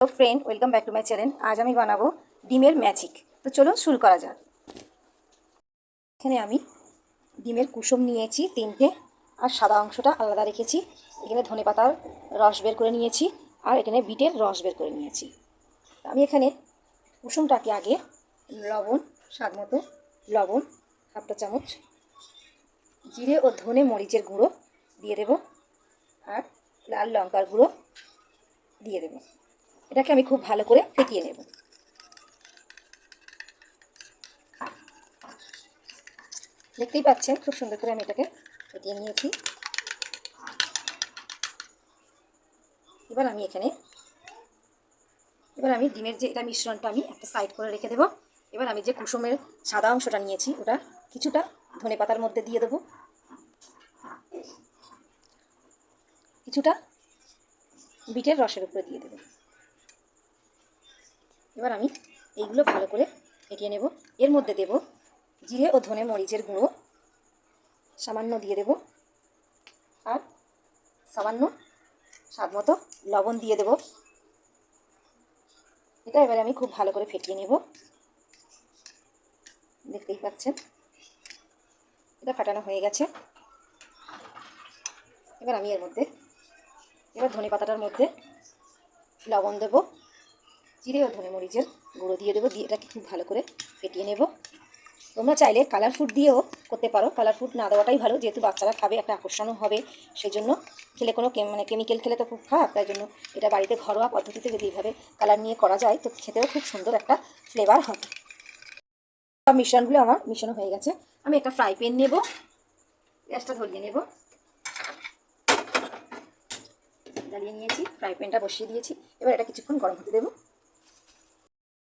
তো friend, welcome back to my channel. আজ আমি বানাবো ডিমের ম্যাজিক। তো চলো শুরু করা যাক। এখানে আমি ডিমের কুসুম নিয়েছি 3টে, আর সাদা অংশটা আলাদা রেখেছি। এখানে ধনেপাতার রস বের করে নিয়েছি, আর এখানে বিটের রস বের করে নিয়েছি। আমি এখানে কুসুমটাকে আগে লবণ, স্বাদ মতো লবণ, হাফটা চামচ জিরে ও ধনে মরিচের গুঁড়ো দিয়ে দেব, আর লাল লঙ্কার গুঁড়ো দিয়ে দেব। এটাকে আমি খুব ভালো করে ফেটিয়ে নেব। দেখতেই পাচ্ছেন খুব সুন্দর করে আমি এটাকে ফেটিয়ে নিয়েছি। এবার আমি ডিমের যে এটা মিশ্রণটা আমি একটা সাইড করে রেখে দেবো। এবার আমি যে কুসুমের সাদা অংশটা নিয়েছি ওটা কিছুটা ধনেপাতার মধ্যে দিয়ে দেবো, কিছুটা বিটের রসের উপরে দিয়ে দেবো। এবার আমি এইগুলো ভালো করে ফেটিয়ে নেব। এর মধ্যে দেব জিরে ও ধনে মরিচের গুঁড়ো সামান্য দিয়ে দেব, আর সামান্য স্বাদ মতো লবণ দিয়ে দেব। এটা এবারে আমি খুব ভালো করে ফেটিয়ে নেব। দেখতেই পাচ্ছেন এটা ফাটানো হয়ে গেছে। এবার আমি ধনে পাতাটার মধ্যে লবণ দেব, জিরে ও ধনে মরিচের গুঁড়ো দিয়ে দেবো, দিয়ে এটাকে খুব ভালো করে ফেটিয়ে নেব। তোমরা চাইলে কালার ফুড দিয়েও করতে পারো। কালার ফুড না দেওয়াটাই ভালো, যেহেতু বাচ্চারা খাবে, একটা আকর্ষণও হবে। সেই জন্য খেলে কোনো কেমিক্যাল খেলে তো খুব খারাপ। তাই জন্য এটা বাড়িতে ঘরোয়া পদ্ধতিতে যদি এইভাবে কালার নিয়ে করা যায় তো খেতেও খুব সুন্দর একটা ফ্লেভার হবে। সব মিশ্রণগুলো আমার মিশানো হয়ে গেছে। আমি একটা ফ্রাই প্যান নেব, গ্যাসটা ধরিয়ে নেব, জ্বালিয়ে নিয়েছি, ফ্রাই প্যানটা বসিয়ে দিয়েছি। এবার এটা কিছুক্ষণ গরম হতে দেবো।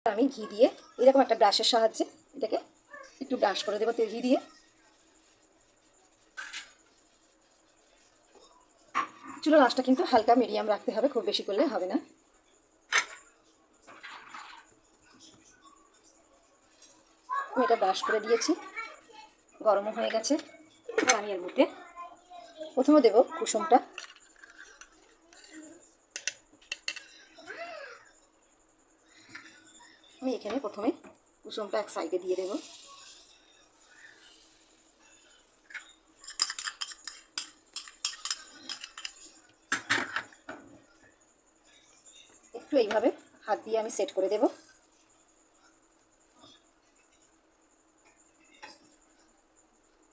আমি ঘি দিয়ে এরকম একটা ব্রাশের সাহায্যে এটাকে একটু ব্রাশ করে দেবো তেল ঘি দিয়ে। চুলোর আঁচটা কিন্তু হালকা মিডিয়াম রাখতে হবে, খুব বেশি করলে হবে না। আমি এটা ব্রাশ করে দিয়েছি, গরমও হয়ে গেছে। এবার আমি এর মধ্যে প্রথমে দেব কুসুমটা। আমি এখানে প্রথমে কুসুমটা এক সাইডে দিয়ে দেব। একটু এইভাবে হাত দিয়ে আমি সেট করে দেব।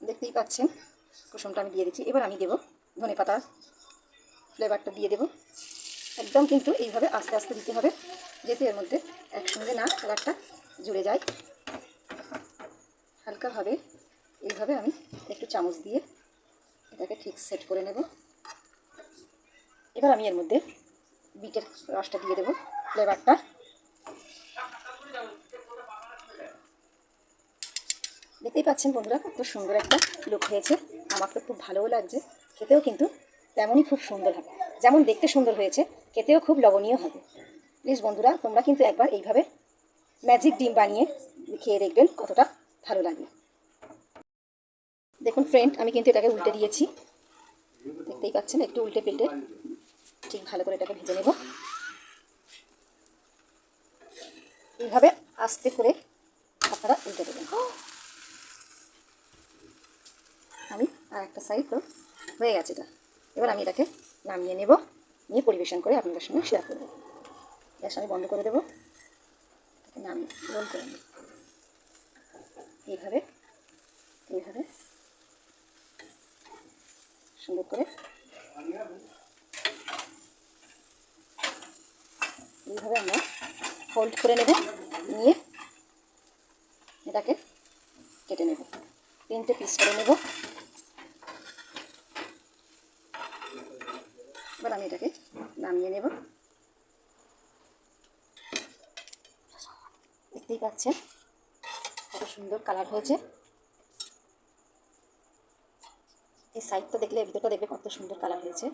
দেখতেই পাচ্ছেন কুসুমটা আমি দিয়ে দিচ্ছি। এবার আমি দেব ধনেপাতার ফ্লেভারটা দিয়ে দেব। একদম কিন্তু এইভাবে আস্তে আস্তে দিতে হবে, যেহেতু এর মধ্যে একসঙ্গে না কালারটা জুড়ে যায়। হালকাভাবে এইভাবে আমি একটু চামচ দিয়ে এটাকে ঠিক সেট করে নেব। এবার আমি এর মধ্যে বিটের রসটা দিয়ে দেবো, ফ্লেভারটা। দেখতেই পাচ্ছেন বন্ধুরা কত সুন্দর একটা লুক হয়েছে। আমার তো খুব ভালোও লাগছে, খেতেও কিন্তু তেমনই খুব সুন্দর হবে। যেমন দেখতে সুন্দর হয়েছে, খেতেও খুব লবণীয় হবে। প্লিজ বন্ধুরা, তোমরা কিন্তু একবার এইভাবে ম্যাজিক ডিম বানিয়ে খেয়ে দেখবেন কতটা ভালো লাগে। দেখুন ফ্রেন্ড, আমি কিন্তু এটাকে উল্টে দিয়েছি। দেখতেই পাচ্ছেন একটু উল্টে পেল্টে ঠিক ভালো করে এটাকে ভেজে নেব। এইভাবে আস্তে করে আপনারা উল্টে দেবেন। আমি আর একটা সাইড তো হয়ে গেছে এটা। এবার আমি এটাকে নামিয়ে নেব, নিয়ে পরিবেশন করে আপনাদের সঙ্গে শেয়ার করব। গ্যাস আমি বন্ধ করে দেবো, নামিয়ে রোল করে নেব। এইভাবে সুন্দর করে এইভাবে আমরা ফোল্ড করে নেব, নিয়ে এটাকে কেটে নেব, 3টে পিস করে নেব। এবার আমি এটাকে নামিয়ে নেব। দেখতেই পাচ্ছেন কত সুন্দর কালার হয়েছে। এই সাইডটা দেখলে ভিতরটা দেখবে কত সুন্দর কালার হয়েছে।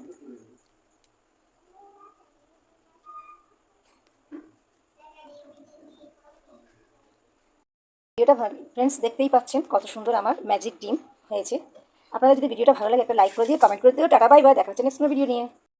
ভিডিওটা ফ্রেন্ডস দেখতেই পাচ্ছেন কত সুন্দর আমার ম্যাজিক ডিম হয়েছে। আপনাদের যদি ভিডিওটা ভালো লাগে একটা লাইক করে দিয়ে কমেন্ট করে দিও। টাটা বাই বাই, দেখা হচ্ছে নেক্সট ভিডিও নিয়ে।